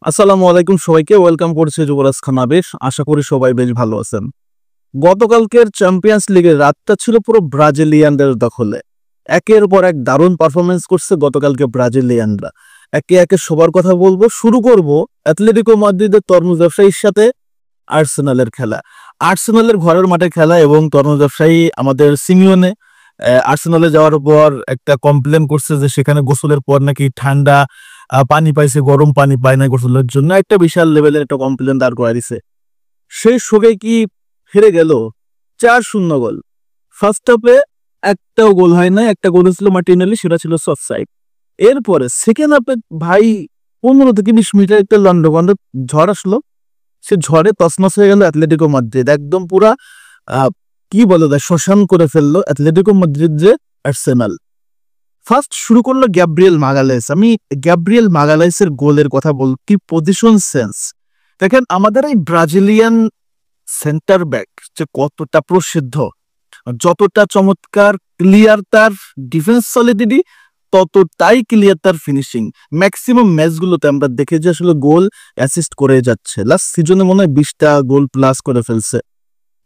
আসসালামু আলাইকুম সবাইকে ওয়েলকাম করছে যুবরাজ খান আবেশ। আশা করি সবাই বেশ ভালো আছেন। গতকালকের চ্যাম্পিয়ন্স লিগের রাতটা ছিল পুরো ব্রাজিলিয়ানদের দখলে। একের পর এক দারুণ পারফরমেন্স করছে গতকালকে ব্রাজিলিয়ানরা। একে একে সবার কথা বলবো, শুরু করব অ্যাটলেটিকো মাদ্রিদের তরমুজ ব্যবসায়ীর সাথে আর্সেনালের খেলা। আর্সেনালের ঘরের মাঠে খেলা এবং তরমুজ ব্যবসায়ী আমাদের সিমিওনে আর্সেনালে যাওয়ার পর একটা কমপ্লেন করছে যে সেখানে গোসলের পর নাকি ঠান্ডা পানি পাইছে, গরম পানি পায় না গোসলের জন্য। একটা বিশাল লেভেলের একটা কমপ্লেন দাঁড় করাই দিছে। সেই শোকে কি হেরে গেল 4-0 গোল। ফার্স্ট হাফে একটাও গোল হয় না, একটা গোল ছিল মার্টিনেলি, সেটা ছিল অফসাইড। এরপরে সেকেন্ড হাফে ভাই 15 থেকে 20 মিনিটের একটা লন্ডভন্ড ঝড় আসলো। সে ঝড়ে তছনছ হয়ে গেল অ্যাটলেটিকো মাদ্রিদ, একদম পুরা কি বলে দেয় শ্মশান করে ফেললো অ্যাটলেটিকো মাদ্রিদ যে আর্সেনাল। ফার্স্ট শুরু করলো গ্যাব্রিয়েল মাগালেস। আমি গ্যাব্রিয়েল মাগালেসের গোলের কথা বল, কি পজিশন সেন্স দেখেন। আমাদের এই ব্রাজিলিয়ান সেন্টার ব্যাক যে কতটা প্রসিদ্ধ, যতটা চমৎকার ক্লিয়ার তার ডিফেন্স সলিডিটি, ততটাই ক্লিয়ার তার ফিনিশিং। ম্যাক্সিমাম ম্যাচগুলোতে আমরা দেখে যে আসলে গোল অ্যাসিস্ট করে যাচ্ছে। লাস্ট সিজনে মনে হয় 20টা গোল প্লাস করে ফেলছে।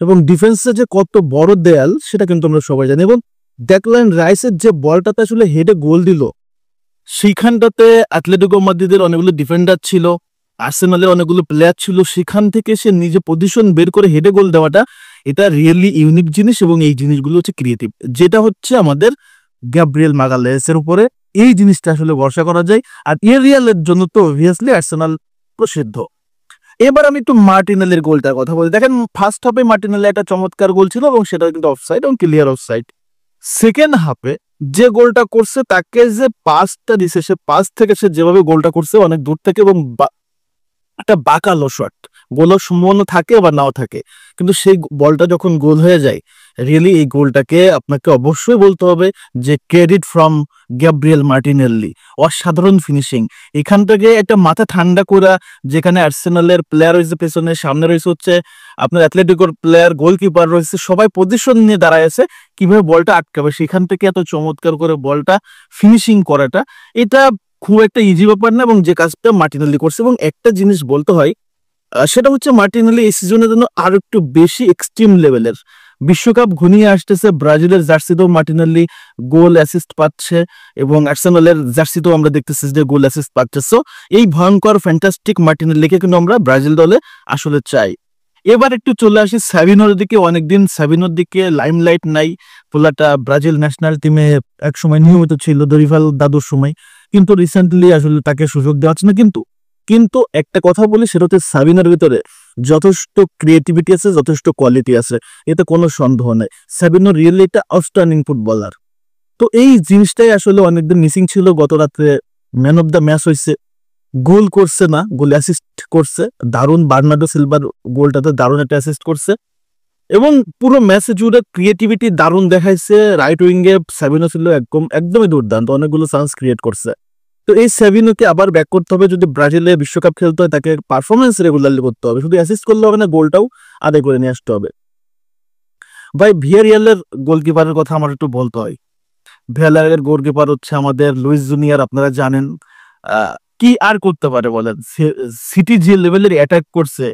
এবং ডিফেন্সে যে কত বড় দেয়াল সেটা কিন্তু আমরা সবাই জানি। এবং ডেকল্যান রাইসের যে বলটাতে আসলে হেডে গোল দিল, সেইখানটাতে অ্যাটলেটিকো মাদ্রিদের অনেকগুলো ডিফেন্ডার ছিল, আর্সেনালের অনেকগুলো প্লেয়ার ছিল, সেখান থেকে সে নিজে পজিশন বের করে হেডে গোল দেওয়াটা, এটা রিয়েলি ইউনিক জিনিস। এবং এই জিনিসগুলো হচ্ছে ক্রিয়েটিভ, যেটা হচ্ছে আমাদের গ্যাব্রিয়েল মাগালেসের উপরে এই জিনিসটা আসলে ভরসা করা যায়। আর রিয়ালের জন্য তো অবভিয়াসলি আর্সেনাল প্রসিদ্ধ। এবার আমি একটু মার্টিনেলের গোলটার কথা বলি। দেখেন ফার্স্ট হাফে মার্টিনেলের একটা চমৎকার গোল ছিল এবং সেটা কিন্তু অফসাইড এবং ক্লিয়ার অফসাইড। সেকেন্ড হাফে যে গোলটা করছে, তাকে যে পাসটা দিছে, সে পাস থেকে সে যেভাবে গোলটা করছে অনেক দূর থেকে, এবং একটা বাঁকালো শট, গোলের সম্ভাবনা থাকে বা নাও থাকে, কিন্তু সেই বলটা যখন গোল হয়ে যায়, রিয়েলি এই গোলটাকে আপনাকে অবশ্যই বলতে হবে যে ক্রেডিট ফ্রম গ্যাব্রিয়েল মার্টিনেল্লি। অসাধারণ ফিনিশিং। এখান থেকে একটা মাথা ঠান্ডা করা, যেখানে আর্সেনালের প্লেয়ার রয়েছে পেছনে, সামনে রয়েছে হচ্ছে আপনার অ্যাথলেটিকোর প্লেয়ার, গোলকিপার রয়েছে, সবাই পজিশন নিয়ে দাঁড়ায় আছে কিভাবে বলটা আটকাবে। সেখান থেকে এত চমৎকার করে বলটা ফিনিশিং করাটা, এটা খুব একটা ইজি ব্যাপার না, এবং যে কাজটা মার্টিনেলি করছে। এবং একটা জিনিস বলতে হয়, সেটা হচ্ছে মার্টিনেলি এই সিজনের জন্য আরো একটু বেশি এক্সট্রিম লেভেলের। বিশ্বকাপ ঘনিয়ে আসতেছে, ব্রাজিলের জার্সিতেও মার্টিনেলি গোল অ্যাসিস্ট পাচ্ছে এবং আর্সেনালের জার্সিতেও আমরা দেখতেছি যে গোল অ্যাসিস্ট পাচ্ছে। সো এই ভয়ঙ্কর ফ্যান্টাস্টিক মার্টিনেলিকে কিন্তু আমরা ব্রাজিল দলে আসলে চাই। এবার একটু চলে আসি সাবিনোর দিকে। অনেকদিন সাবিনোর দিকে লাইমলাইট নাই। পোলাটা ব্রাজিল ন্যাশনাল টিমে এক সময় নিয়মিত ছিল, দরিভাল দাদুর সময়, কিন্তু রিসেন্টলি আসলে তাকে সুযোগ দেওয়া হচ্ছে না। কিন্তু কিন্তু একটা কথা বলি, সেটা হচ্ছে সাবিনার ভিতরে যথেষ্ট ক্রিয়েটিভিটি আছে, যথেষ্ট কোয়ালিটি আছে, এতে কোনো সন্দেহ নেই। সাবিনো রিয়েলি একটা আউটস্ট্যান্ডিং ফুটবলার। তো এই জিনিসটাই আসলে অনেকদিন মিসিং ছিল। গত রাত্রে ম্যান অফ দ্য ম্যাচ হয়েছে, গোল করছে না, গোল অ্যাসিস্ট করছে দারুণ। বার্নার্ডো সিলভার গোলটাতে দারুণ একটা অ্যাসিস্ট করছে এবং পুরো ম্যাচে জুড়ে ক্রিয়েটিভিটি দারুণ দেখাইছে। রাইট উইঙ্গে সাবিনো ছিল একদমই দুর্দান্ত, অনেকগুলো চান্স ক্রিয়েট করছে। তো এই সাবিনোকে আবার ব্যাক করতে হবে, যদি ব্রাজিলে বিশ্বকাপ খেলতে হয় তাকে পারফরমেন্স রেগুলারলি করতে হবে, শুধু অ্যাসিস্ট করলে হবে না, গোলটাও আদায় করে নিয়ে আসতে হবে। ভাই ভিয়ারিয়ালের গোলকিপারের কথা আমার একটু বলতে হয়। ভিয়ারিয়ালের গোলকিপার হচ্ছে আমাদের লুইস জুনিয়র, আপনারা জানেন। কি আর করতে পারে বলেন। সিটি যে লেভেলের অ্যাটাক করছে,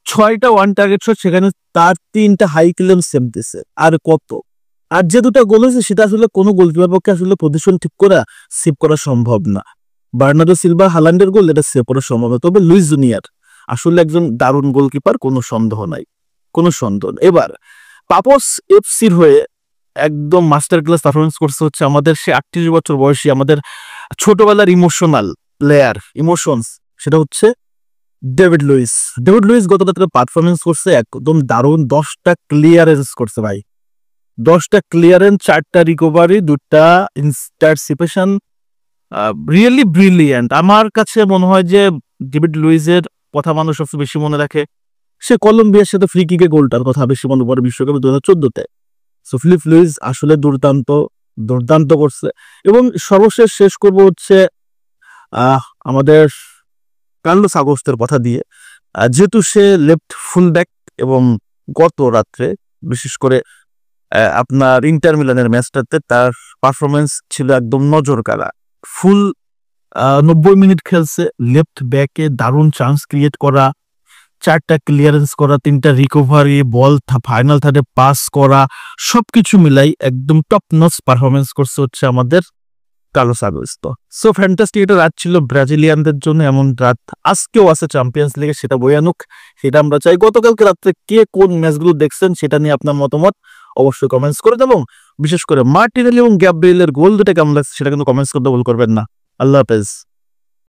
6টা ওয়ান টার্গেট শট, সেখানে তার 3টা হাই ক্লেম সেভ দিছে। আর কত, আর যে 2টা গোল হয়েছে সেটা আসলে কোনো গোলকিপার পক্ষে আসলে পজিশন ঠিক করা সেভ করা সম্ভব না। বার্নার্ডো সিলভা হালান্ডের গোল, এটা সেভ করা সম্ভব না। তবে লুইস জুনিয়র আসলে একজন দারুণ গোলকিপার, কোনো সন্দেহ নাই, কোনো সন্দেহ। এবার পাপোস এফসির হয়ে একদম মাস্টার ক্লাস পারফরমেন্স করছে হচ্ছে আমাদের সে 38 বছর বয়সী, আমাদের ছোটবেলার ইমোশনাল প্লেয়ার, ইমোশনস, সেটা হচ্ছে ডেভিড লুইস। ডেভিড লুইস গত রাত্রে পারফরমেন্স করছে একদম দারুণ। 10টা ক্লিয়ারেন্স করছে ভাই, 10টা ক্লিয়ারেন্স, 4টা রিকভারি, 2টা ইন্টারসেপশন। Really brilliant. আমার কাছে মনে হয় যে ডেভিড লুইসের কথা মানুষ সবচেয়ে বেশি মনে রাখে, সে কলম্বিয়ার সাথে ফ্রি কিকে গোলটার কথা বেশি মনে পড়ে বিশ্বকাপে 2014-তে। সো ফিলিপ লুইস আসলে দুর্দান্ত, দুর্দান্ত করছে। এবং সর্বশেষ শেষ করব হচ্ছে আমাদের কার্লোস আগস্টের কথা দিয়ে। যেহেতু সে লেফট ফুল ব্যাক, এবং গত রাত্রে বিশেষ করে আপনার ইন্টার মিলানের ম্যাচটাতে তার পারফরমেন্স ছিল একদম নজর কাড়া। ফুল 90 মিনিট খেলছে, লেফট ব্যাকে দারুণ চান্স ক্রিয়েট করা, 4টা ক্লিয়ারেন্স করা, 3টা রিকভারি, বল ফাইনাল থার্ডে পাস করা, সবকিছু মিলাই একদম টপ নচ পারফরমেন্স করছে হচ্ছে আমাদের কার্লোস আগুয়েস্তো। সো ফ্যান্টাস্টিক একটা রাত ছিল ব্রাজিলিয়ানদের জন্য, এমন রাত আজকেও আছে চ্যাম্পিয়ন্স লিগে, সেটা বয়ানুক, সেটা আমরা চাই। গতকালকে রাত্রে কে কোন ম্যাচগুলো দেখছেন সেটা নিয়ে আপনার মতামত অবশ্যই কমেন্টস করে দেবেন, এবং বিশেষ করে মার্টিনেলি এবং গ্যাব্রিয়েলের গোল দুটা কেমন লাগছে সেটা কিন্তু কমেন্টস করতে ভুল করবেন না। আল্লাহ হাফেজ।